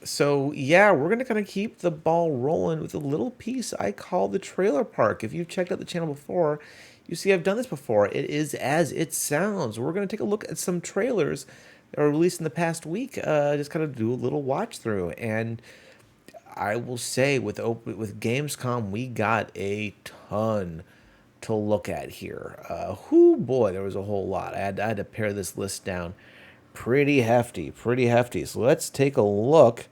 So yeah, we're gonna kind of keep the ball rolling with a little piece I call the trailer park. If you've checked out the channel before, you see I've done this before. It is as it sounds. We're gonna take a look at some trailers that were released in the past week. Just kind of do a little watch through, and I will say with Gamescom, we got a ton to look at here. Whoo boy, there was a whole lot. I had to pare this list down. Pretty hefty, pretty hefty. So let's take a look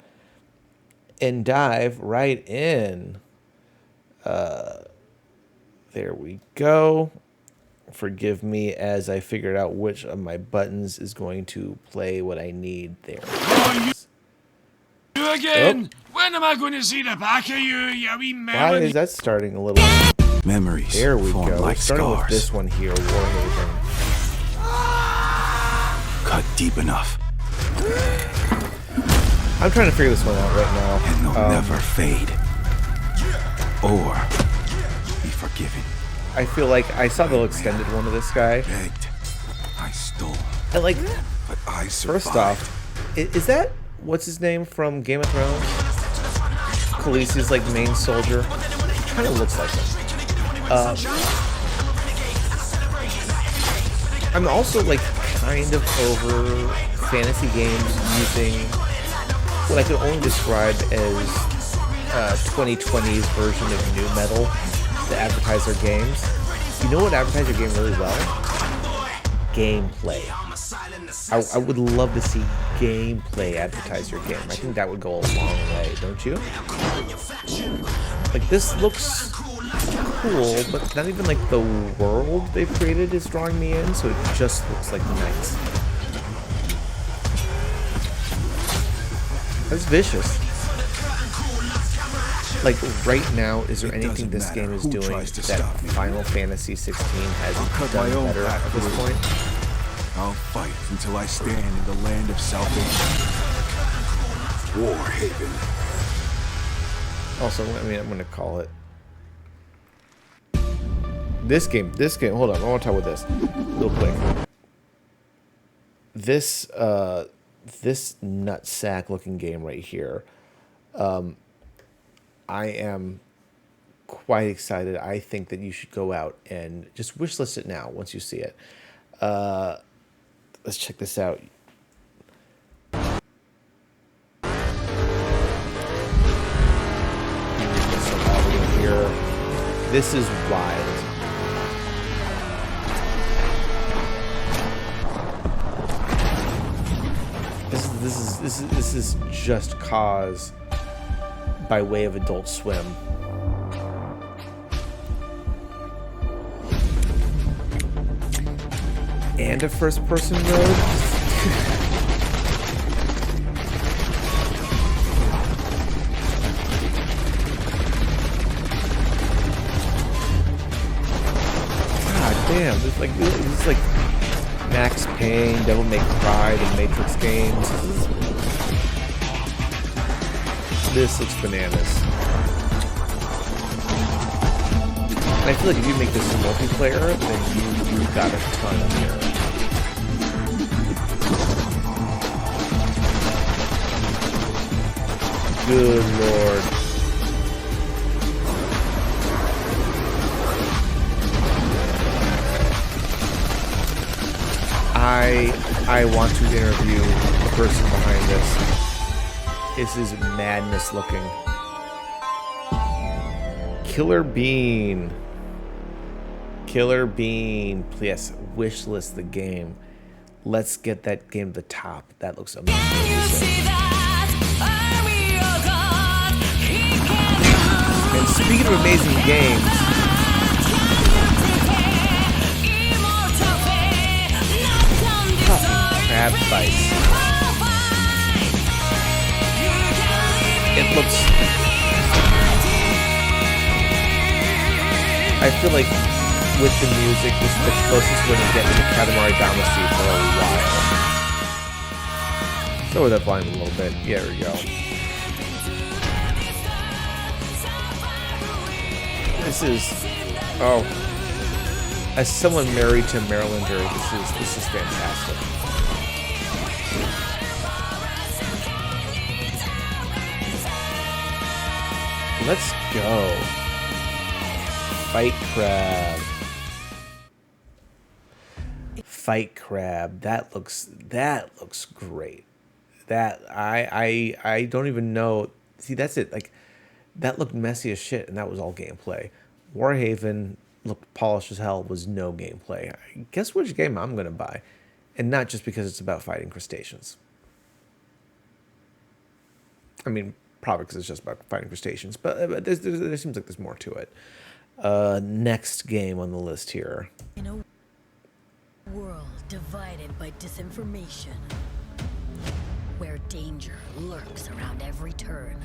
and dive right in. There we go. Forgive me as I figured out which of my buttons is going to play what I need there. You again? Oh. When am I going to see the back of you, you wee melon? Why is that starting a little? Memories. There we go. Like starting scars. with this one here, Warhaven. Cut deep enough. I'm trying to figure this one out right now. And they'll never fade. Or be forgiven. I feel like I saw the extended one of this guy. Begged. I stole. And like, but I survived. First off, is that what's his name from Game of Thrones? Khaleesi's like main soldier. Kind of looks like him. I'm also like kind of over fantasy games using what I could only describe as 2020's version of new metal to advertise their games. You know what advertise your game really well? Gameplay. I would love to see gameplay advertise your game. I think that would go a long way, don't you? Like, this looks cool, but not even like the world they've created is drawing me in, so it just looks like nice. That's vicious. Like, right now, is there anything this game is doing that Final Fantasy 16 hasn't done better at this point? I'll fight until I stand in the land of salvation. Warhaven. Also, I mean, I'm gonna call it this game. Hold on, I want to talk about this real quick. This nutsack looking game right here. I am quite excited. I think that you should go out and just wishlist it now once you see it. Let's check this out. This is wild. This is just cause by way of Adult Swim. And a first-person mode. Damn, this is like Max Payne, Devil May Cry, the Matrix games. This looks bananas. And I feel like if you make this a multiplayer, then you've got a ton here. Good lord. I want to interview the person behind this. This is madness looking. Killer Bean. Killer Bean. Yes, wishlist the game. Let's get that game to the top. That looks amazing. And speaking of amazing games, Crab Bites. It looks... I feel like with the music, this is the closest we're going to get to the Katamari Damacy for a while. Lower that volume a little bit. Yeah, there we go. This is... Oh. As someone married to Marylander, this is fantastic. Let's go. Fight Crab. Fight Crab. That looks great. That I don't even know. See, that's it. Like, that looked messy as shit, and that was all gameplay. Warhaven looked polished as hell, was no gameplay. Guess which game I'm gonna buy, and not just because it's about fighting crustaceans. I mean, probably because it's just about fighting crustaceans, but there seems like there's more to it. Next game on the list here. In a world divided by disinformation, where danger lurks around every turn,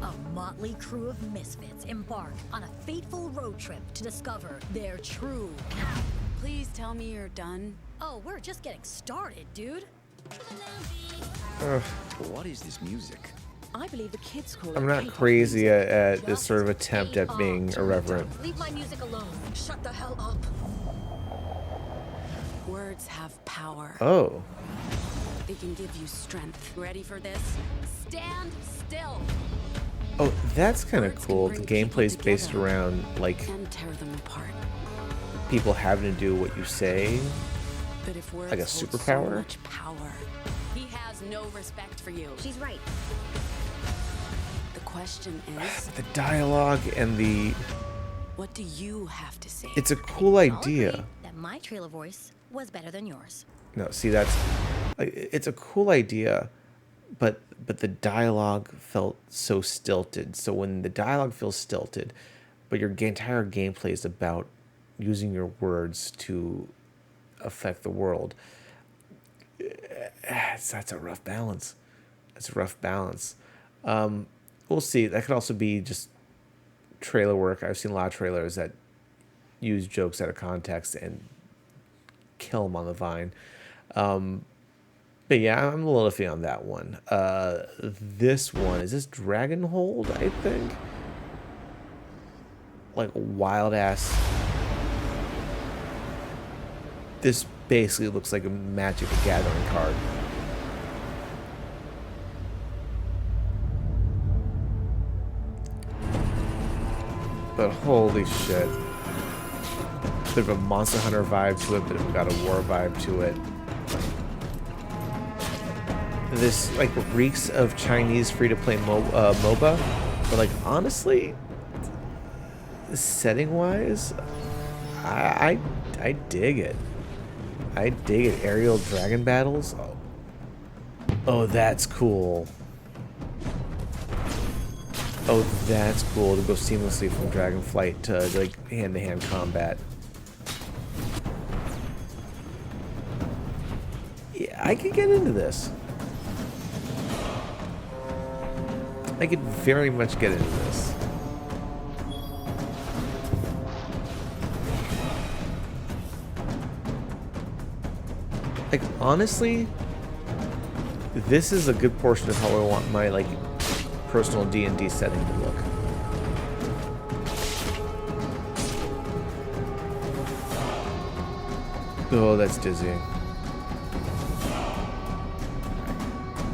a motley crew of misfits embark on a fateful road trip to discover their true power. Please tell me you're done. Oh, we're just getting started, dude. What is this music? I believe the kids call it I'm not K-pop crazy music. at this sort of attempt at being irreverent. Leave my music alone. Shut the hell up. Words have power. Oh. They can give you strength. Ready for this? Stand still Oh, that's kind of Words can cool. bring The people gameplay's based together. around, like, and tear them apart. people having to do what you say. But if words Like a hold superpower? so much power, he has no respect for you. She's right. The question is, The dialogue and the... what do you have to say? It's a cool I'll idea. agree that my trailer voice was better than yours. No, see, that's... Like, it's a cool idea, but the dialogue felt so stilted. So when the dialogue feels stilted, but your entire gameplay is about using your words to affect the world, that's a rough balance. That's a rough balance. We'll see. That could also be just trailer work. I've seen a lot of trailers that use jokes out of context and kill them on the vine. But yeah, I'm a little iffy on that one. This one, is this Dragonhold, I think? Like, wild ass. This basically looks like a Magic the Gathering card. But holy shit. Bit of a Monster Hunter vibe to it, but it got a war vibe to it. This, like, reeks of Chinese free-to-play MOBA. But, like, honestly, setting-wise, I dig it. I dig it. Aerial dragon battles. Oh, that's cool. Oh, that's cool to go seamlessly from Dragonflight to, like, hand-to-hand combat. Yeah, I could get into this. I could very much get into this. Like, honestly, this is a good portion of how I want my, like, personal D&D setting to look. Oh, that's dizzying.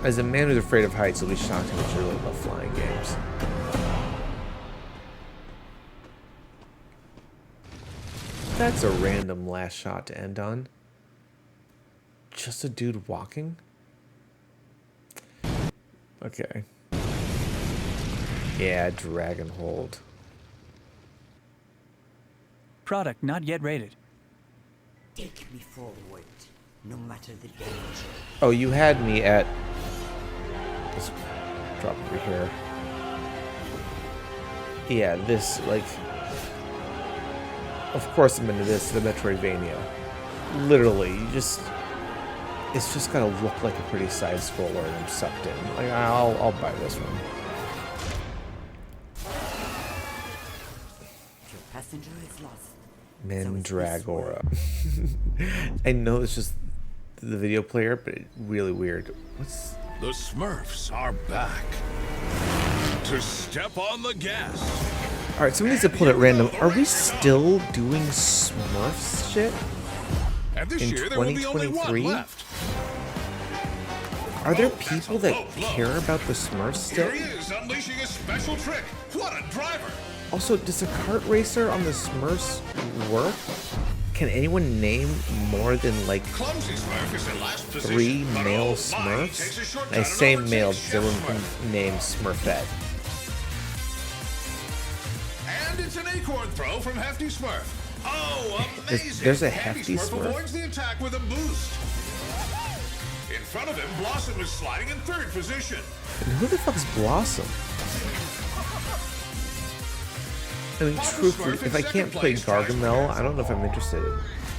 As a man who's afraid of heights, you'll be shocked how much I really love flying games. That's a random last shot to end on. Just a dude walking? Okay. Yeah, Dragonhold. Product not yet rated. Take me forward, no matter the danger. Oh, you had me at... Let's drop over here. Yeah, this, like... Of course I'm into this, the Metroidvania. Literally, you just... It's just gotta look like a pretty side scroller and I'm sucked in. Like, I'll buy this one. Your passenger is lost. Mandragora. I know it's just the video player, but it's really weird. What's... The Smurfs are back. To step on the gas. Alright, somebody needs to pull it at random. Are we still doing Smurfs shit? And this In year there will be only one 2023? left. Are there people that care about the Smurfs still? Here he is, unleashing a special trick. What a driver! Also, does a kart racer on the Smurfs work? Can anyone name more than like Clumsy Smurf is in last position, 3 but male oh my, he Smurfs? takes a shortcut I and say overtakes male Chef because everyone Smurf. can name Smurfette. And it's an acorn throw from Hefty Smurf. Oh, amazing! There's a Hefty Hefty Smurf? avoids the attack with a boost. In front of him, Blossom is sliding in 3rd position. And who the fuck's Blossom? I mean, Papa truthfully, Smurf in if I second can't play place tries to Gargamel, catch I don't know if I'm interested.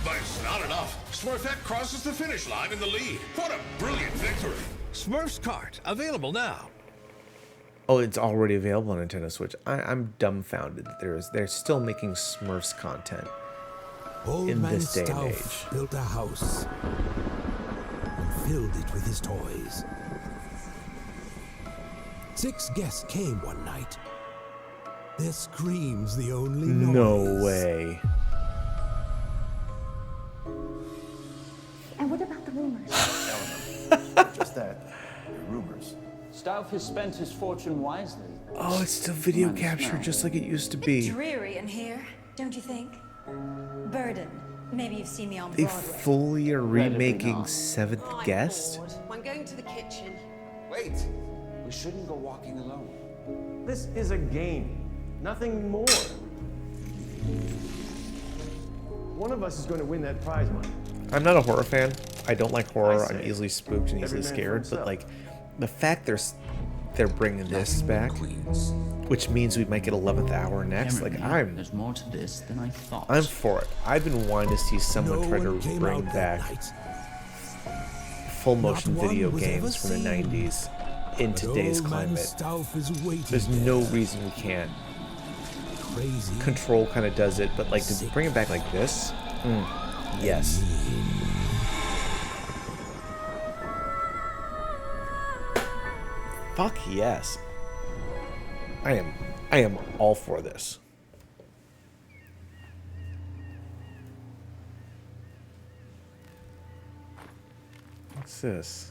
But it's not enough. Smurfette crosses the finish line in the lead. What a brilliant victory! Smurfs Kart, available now. Oh, it's already available on Nintendo Switch. I'm dumbfounded that they're still making Smurfs content Old in Man this day and Stauff age. built a house and filled it with his toys. 6 guests came one night. Their screams the only noise. No way. And what about the rumors? Just that. Rumors. Stauff has spent his fortune wisely. Oh, it's still video capture just like it used to be. Dreary in here, don't you think? Burden. Maybe you've seen me on They Broadway. fully are remaking not. 7th Guest? I'm going to the kitchen. Wait! We shouldn't go walking alone. This is a game. Nothing more. One of us is going to win that prize money. I'm not a horror fan. I don't like horror. I say I'm easily spooked and every easily man for scared. But himself. like, the fact they're bringing this back, which means we might get 11th Hour next. Like, There's more to this than I thought. I'm for it. I've been wanting to see someone No try to one came bring out that back night. full motion Not one video was games ever from the seen. 90s in But today's Old Man climate. Stauff is waiting There's there. no reason we can't. Crazy. Control kind of does it, but like to bring it back like this, yes. Fuck yes. I am all for this. What's this?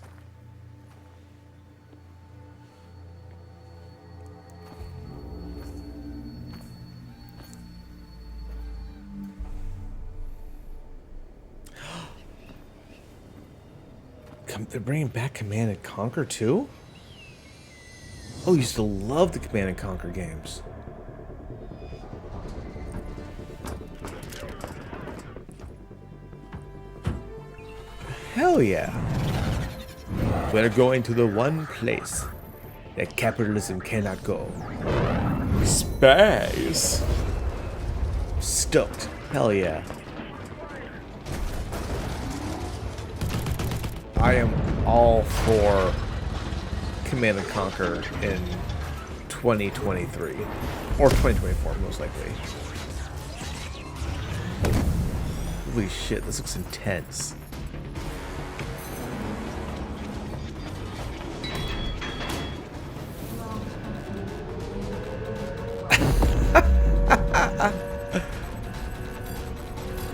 They're bringing back Command and Conquer too? Oh, I used to love the Command and Conquer games. Hell yeah. We're going to the one place that capitalism cannot go. Space. Stoked. Hell yeah. I am all for Command and Conquer in 2023. Or 2024, most likely. Holy shit, this looks intense.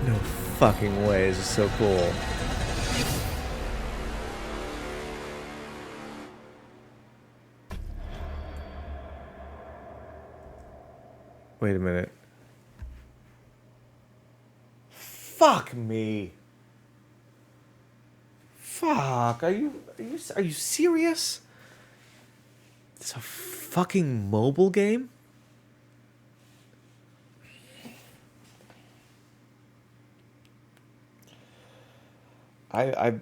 No fucking way, this is so cool. Wait a minute. Fuck me. Fuck, are you serious? It's a fucking mobile game? I'm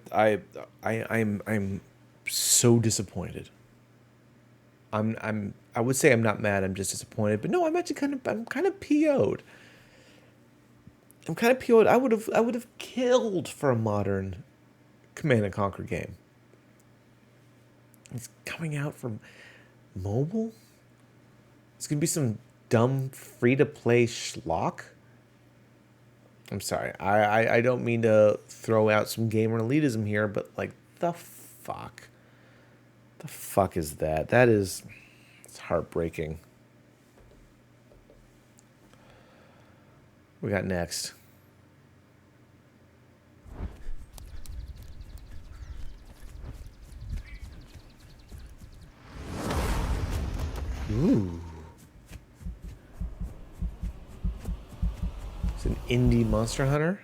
so disappointed. I would say I'm not mad, I'm just disappointed, but no, I'm kind of PO'd. I'm kind of PO'd. I would have killed for a modern Command and Conquer game. It's coming out from mobile? It's gonna be some dumb free-to-play schlock? I'm sorry. I don't mean to throw out some gamer elitism here, but like the fuck? The fuck is that? It's heartbreaking. What we got next? Ooh. It's an indie Monster Hunter.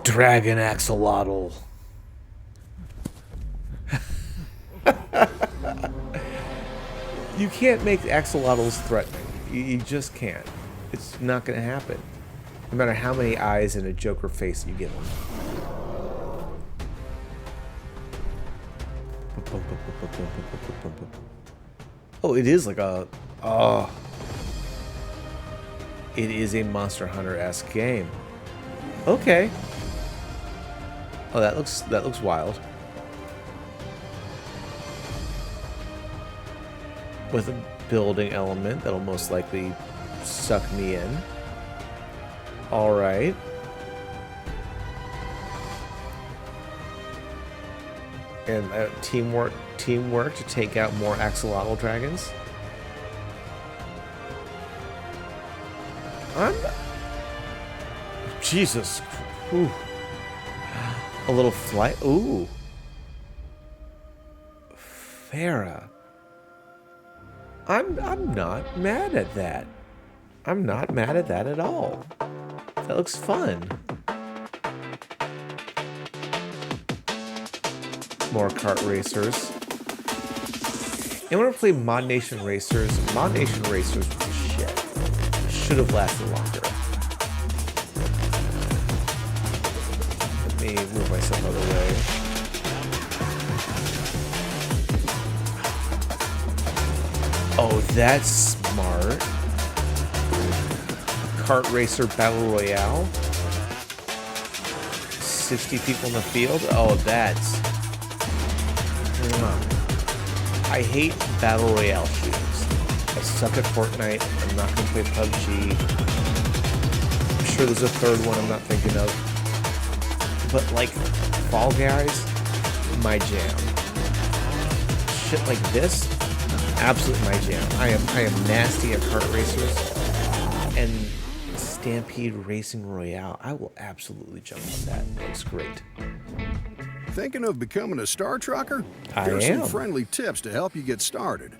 Dragon Axolotl. You can't make axolotls threatening. You just can't. It's not going to happen. No matter how many eyes and a Joker face you give them. Oh, it is like a... Oh. It is a Monster Hunter-esque game. Okay. Oh, that looks wild. With a building element that'll most likely suck me in. All right. And teamwork to take out more axolotl dragons. Jesus. Ooh. A little flight. Ooh. Fera. I'm not mad at that. I'm not mad at that at all. That looks fun. More kart racers. Anyone ever play Mod Nation Racers? Mod Nation Racers was shit. Should have lasted longer. Let me move myself out of the way. Oh, that's smart. Kart Racer Battle Royale. 60 people in the field. Oh, that's... I hate Battle Royale shooters. I suck at Fortnite. I'm not going to play PUBG. I'm sure there's a third one I'm not thinking of. But, like, Fall Guys, my jam. Shit like this, absolutely my jam. I am nasty at kart racers. And Stampede Racing Royale, I will absolutely jump on that. It looks great. Thinking of becoming a Star Trucker? Here's some friendly tips to help you get started.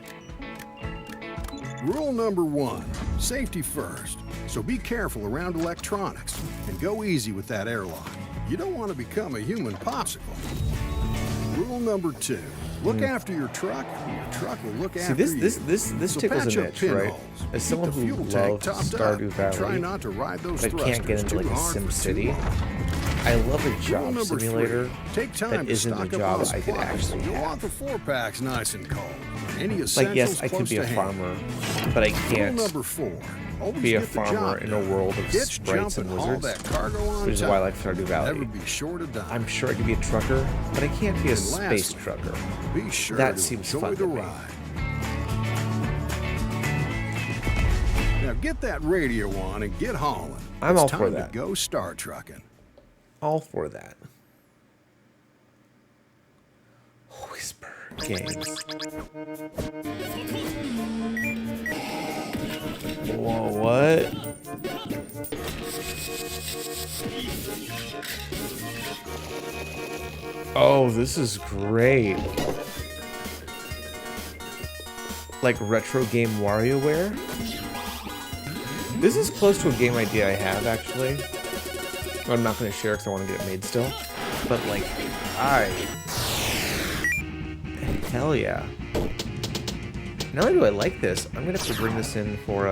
Rule number 1, safety first. So be careful around electronics and go easy with that airlock. You don't want to become a human popsicle. Rule number 2, look after your truck, and your truck will look after you. This So tickles patch an up itch, right? pinholes, As keep someone the who fuel tank loves topped up, Stardew and try Valley, not to ride those but can't get thrusters into like too a hard Sim for too City. long. I love a Rule job number 3, simulator take time that to isn't a stock up job on I could supplies. actually You'll want have. the 4-packs nice and cold. Any essentials Like, yes, I could close be a to hand. farmer, but I Rule can't number 4, always be a get the farmer job in a done. world of Ditch, sprites jump, and haul wizards, that cargo on which is why I top. like Stardew Valley. Never be short of dime. I'm sure I could be a trucker, but I can't be a And space lastly, trucker. Be sure That to seems enjoy fun the to me. ride. Now get that radio on and get hauling. I'm It's all time for that. to go Star Trucking. All for that. Whisper Games. Whoa, what? Oh, this is great. Like retro game WarioWare? This is close to a game idea I have, actually. I'm not going to share because I want to get it made still. But, like, hell yeah. Not only do I like this, I'm going to have to bring this in for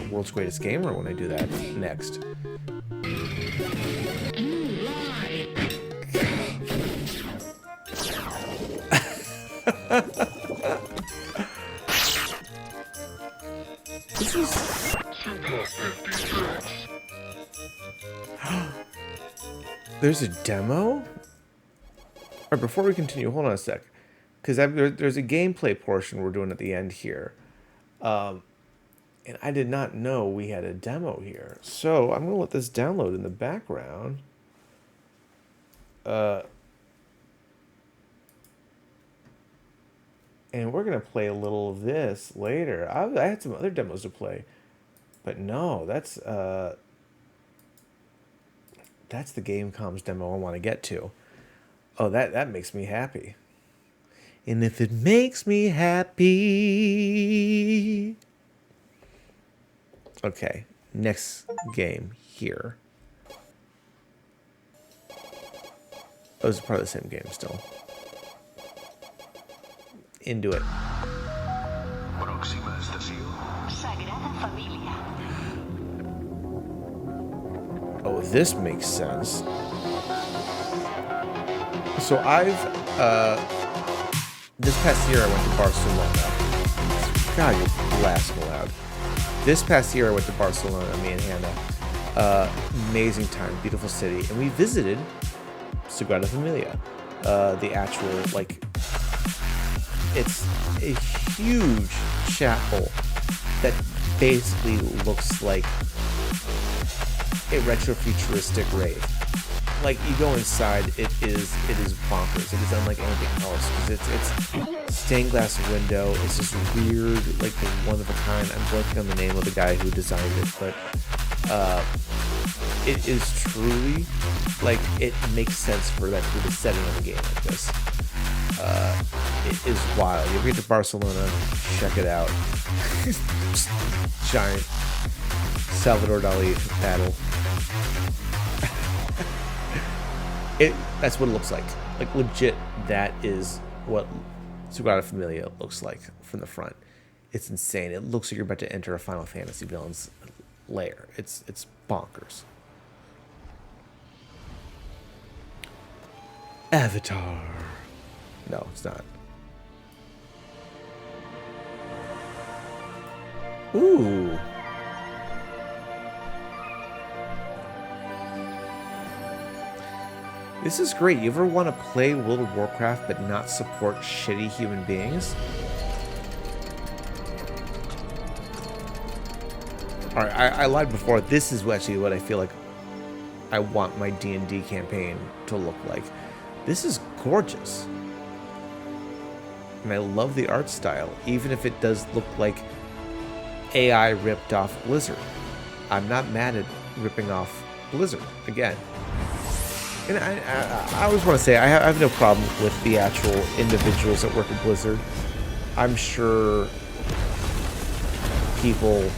World's Greatest Gamer when I do that next. This is... There's a demo? Alright, before we continue, hold on a sec. Because there's a gameplay portion we're doing at the end here. And I did not know we had a demo here. So I'm going to let this download in the background. And we're going to play a little of this later. I had some other demos to play. But no, that's the Gamescom's demo I want to get to. Oh, that makes me happy. And if it makes me happy. Okay, next game here. Oh, it's part of the same game still. Into it. Oh, this makes sense. So this past year I went to Barcelona. God, you're blasting loud. This past year I went to Barcelona, me and Hannah. Amazing time, beautiful city. And we visited Sagrada Familia. The actual, like, it's a huge chapel that basically looks like a retro-futuristic rave. Like, you go inside, it is bonkers. It is unlike anything else because it's stained glass window. It's this weird, like, one of a kind. I'm blanking on the name of the guy who designed it, but it is truly, like, it makes sense for that to be the setting of a game like this. It is wild. You ever get to Barcelona, check it out. Giant Salvador Dali battle. That's what it looks like. Like, legit, that is what Sagrada Familia looks like from the front. It's insane. It looks like you're about to enter a Final Fantasy villain's lair. It's bonkers. Avatar. No, it's not. Ooh. This is great. You ever want to play World of Warcraft but not support shitty human beings? Alright, I lied before. This is actually what I feel like I want my D&D campaign to look like. This is gorgeous. And I love the art style, even if it does look like AI ripped off Blizzard. I'm not mad at ripping off Blizzard, again. And I always want to say, I have no problem with the actual individuals that work at Blizzard. I'm sure people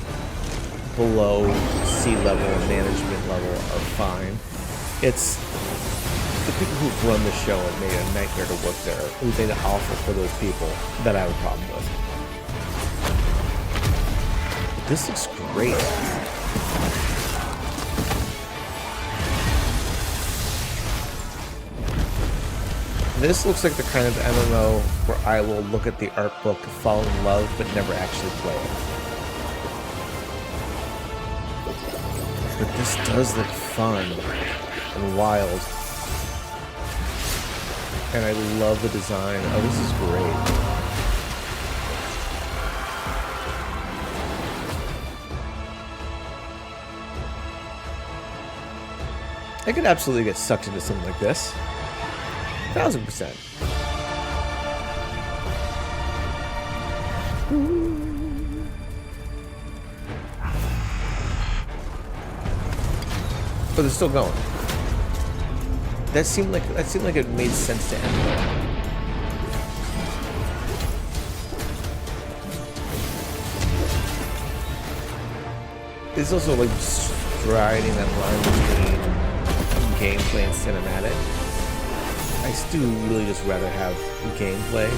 below C-level and management level are fine. It's the people who run the show and made it a nightmare to work there, who made it awful for those people, that I have a problem with. But this looks great. This looks like the kind of MMO where I will look at the art book, fall in love, but never actually play it. But this does look fun and wild. And I love the design. Oh, this is great. I could absolutely get sucked into something like this. 1000%. But they're still going. That seemed like it made sense to end there. It's also like striding that line between gameplay and cinematic. I still really just rather have gameplay.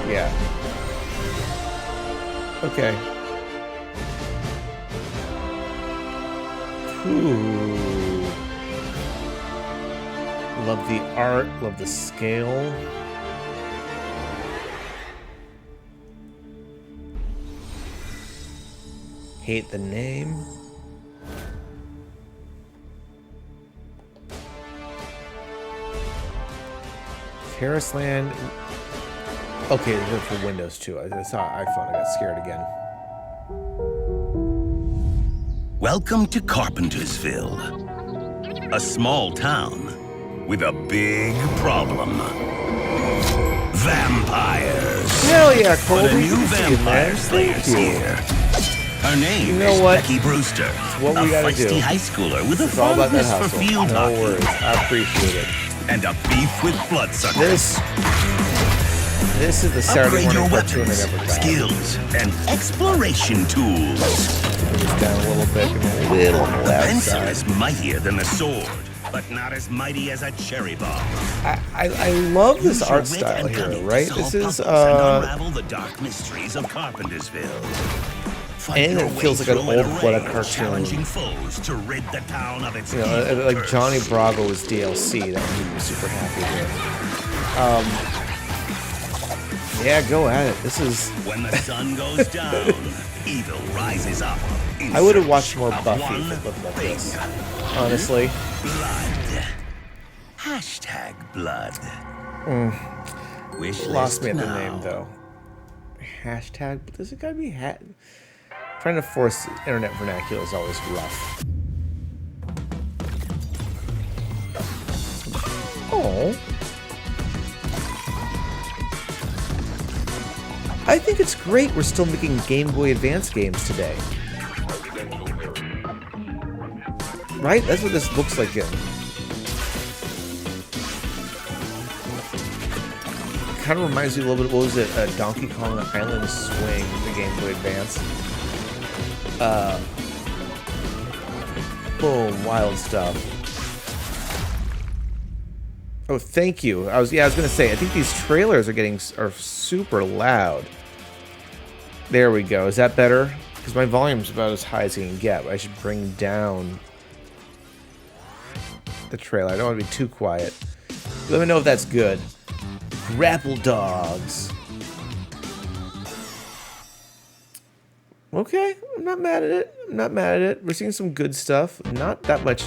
Yeah. Okay. Ooh. Love the art, love the scale. Hate the name. Taris Land. Okay, they're for Windows too. I saw iPhone. I got scared again. Welcome to Carpentersville, a small town with a big problem. Vampires. Hell yeah, Colby. But a new Good to see you, man. vampire slayer's Thank you. here. Her name You know is what? Becky Brewster, what we a gotta feisty do. high schooler with a It's all about that fondness for hustle. field No hockey worries. I appreciate it. and a beef with bloodsuckers. This is the Saturday Upgrade morning your cartoon I weapons, never got. skills, and exploration tools. Put this down a little bit, give me a little on the The left pencil side. is mightier than the sword, but not as mighty as a cherry bomb. I love this Use your art wit style and here, cunning to right? solve This is puzzles and unravel the dark mysteries of Carpentersville. Fight and your it way feels like an through old Weta array of cartoon. challenging foes to rid the town of its You know, evil like curse. Johnny Bravo was DLC. That would be super happy with. Yeah, go at it. This is. When the sun goes down, evil rises up. I would have watched more of Buffy one if it looked like this. thing. Honestly. Blood. Hashtag blood. Wish Lost me at the now. name though. Hashtag. Does it gotta be hat? Trying to force internet vernacular is always rough. Oh. I think it's great we're still making Game Boy Advance games today. Right? That's what this looks like. Kind of reminds me a little bit, what was it? Donkey Kong Island Swing, the Game Boy Advance. Boom, wild stuff. Oh, thank you. I was gonna say, I think these trailers are super loud. There we go. Is that better? Because my volume's about as high as I can get. But I should bring down the trailer. I don't want to be too quiet. Let me know if that's good. Grapple Dogs. Okay, I'm not mad at it. I'm not mad at it. We're seeing some good stuff. Not that much.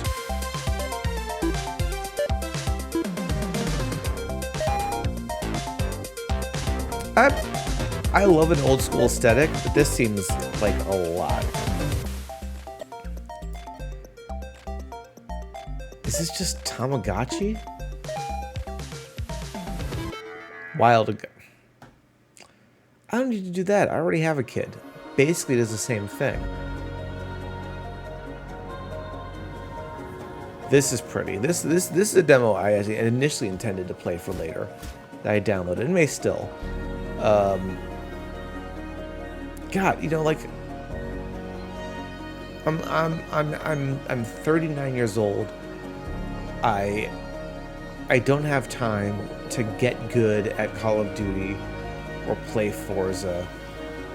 I love an old school aesthetic, but this seems like a lot. Is this just Tamagotchi? Wildagotchi. I don't need to do that. I already have a kid. Basically, it does the same thing. This is pretty. This is a demo I actually initially intended to play for later. That I downloaded and may still. God, you know, like I'm 39 years old. I don't have time to get good at Call of Duty or play Forza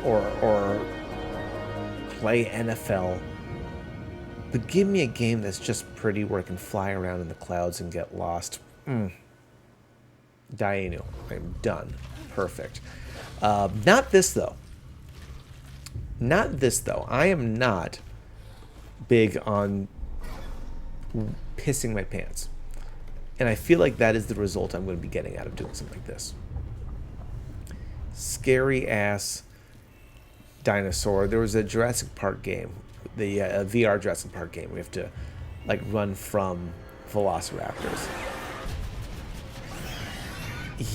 or play NFL. But give me a game that's just pretty where I can fly around in the clouds and get lost. Dainu. I'm done. Perfect. Not this, though. Not this, though. I am not big on pissing my pants. And I feel like that is the result I'm going to be getting out of doing something like this. Scary-ass dinosaur. There was a Jurassic Park game. The VR Jurassic Park game. We have to, like, run from velociraptors.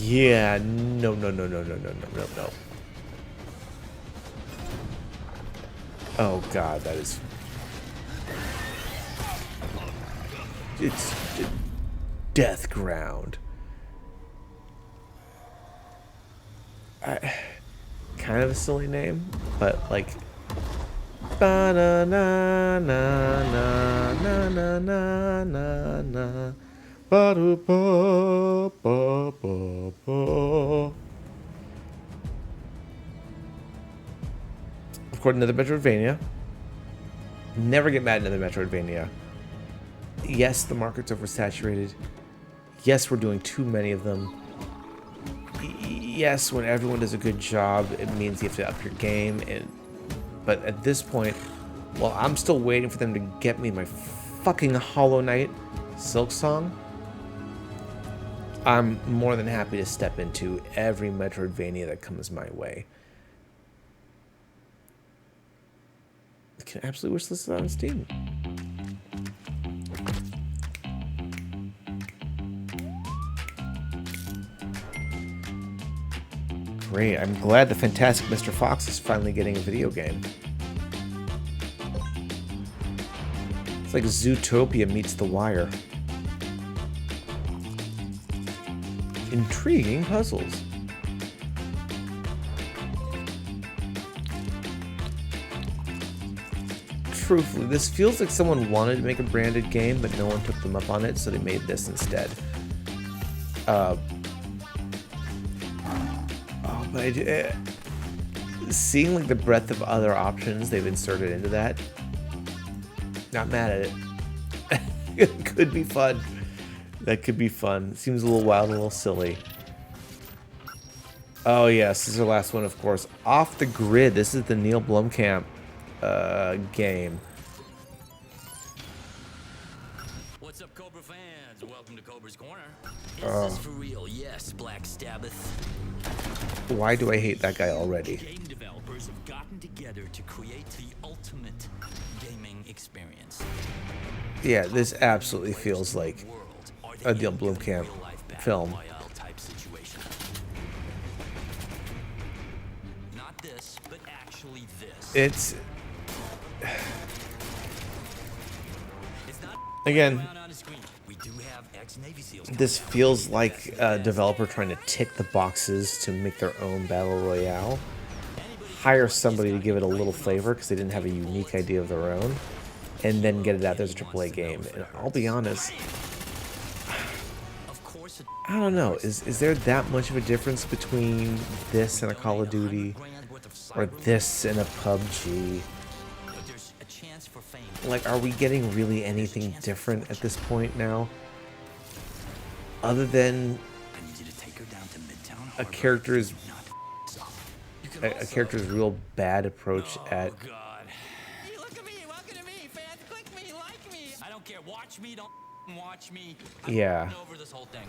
Yeah, no. Oh God, that is... It's Deathground. Kind of a silly name, but like... Ba-na-na-na-na-na-na-na-na. Ba-do-ba-ba-ba-ba. According to the Metroidvania. Never get mad at another Metroidvania. Yes, the market's oversaturated. Yes, we're doing too many of them. Yes, when everyone does a good job, it means you have to up your game. But at this point, well, I'm still waiting for them to get me my fucking Hollow Knight Silk Song. I'm more than happy to step into every Metroidvania that comes my way. I can absolutely wish this on Steam. Great. I'm glad the fantastic Mr. Fox is finally getting a video game. It's like Zootopia meets The Wire. Intriguing puzzles. Truthfully, this feels like someone wanted to make a branded game, but no one took them up on it, so they made this instead. Seeing like the breadth of other options they've inserted into that, not mad at it. It could be fun. That could be fun. Seems a little wild, a little silly. Oh yes, this is our last one, of course. Off the Grid. This is the Neil Blomkamp game. What's up, Cobra fans? Welcome to Cobra's Corner. Is this for real? Yes, Black Sabbath. Why do I hate that guy already? Game developers have gotten together to create the ultimate gaming experience. Yeah, this absolutely feels like a Neil Blomkamp film. Not this, but actually this. It's again, this feels like a developer trying to tick the boxes to make their own battle royale. Hire somebody to give it a little flavor because they didn't have a unique idea of their own, and then get it out there as a AAA game. And I'll be honest, I don't know. Is there that much of a difference between this and a Call of Duty, or this and a PUBG? Like, are we getting really anything different at this point now? Other than a character's real bad approach at. Hey, look at me! Welcome to me, fans! Click me, like me. I don't care. Watch me, don't watch me. Yeah. Over this whole thing.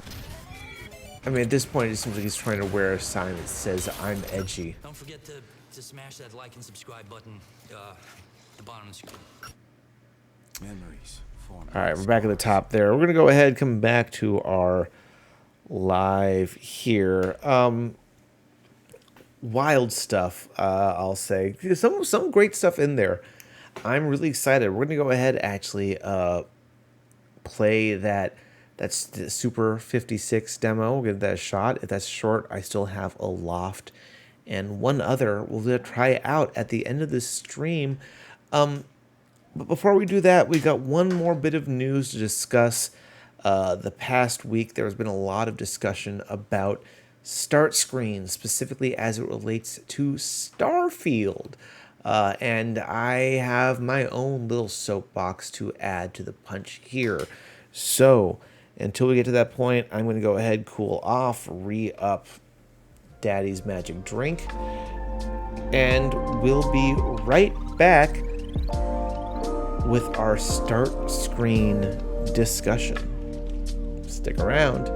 I mean, at this point, it seems like he's trying to wear a sign that says "I'm edgy." Don't forget to smash that like and subscribe button. The bottom of the screen. Memories. All right, we're back at the top there. We're gonna go ahead and come back to our live here. Wild stuff, I'll say. Some great stuff in there. I'm really excited. We're gonna go ahead and actually play that's the Super 56 demo. We'll give that a shot. If that's short, I still have Aloft and one other we'll try it out at the end of this stream. But before we do that, we've got one more bit of news to discuss. The past week, there has been a lot of discussion about start screens, specifically as it relates to Starfield. And I have my own little soapbox to add to the punch here. So, until we get to that point, I'm going to go ahead, cool off, re-up Daddy's magic drink. And we'll be right back with our start screen discussion. Stick around.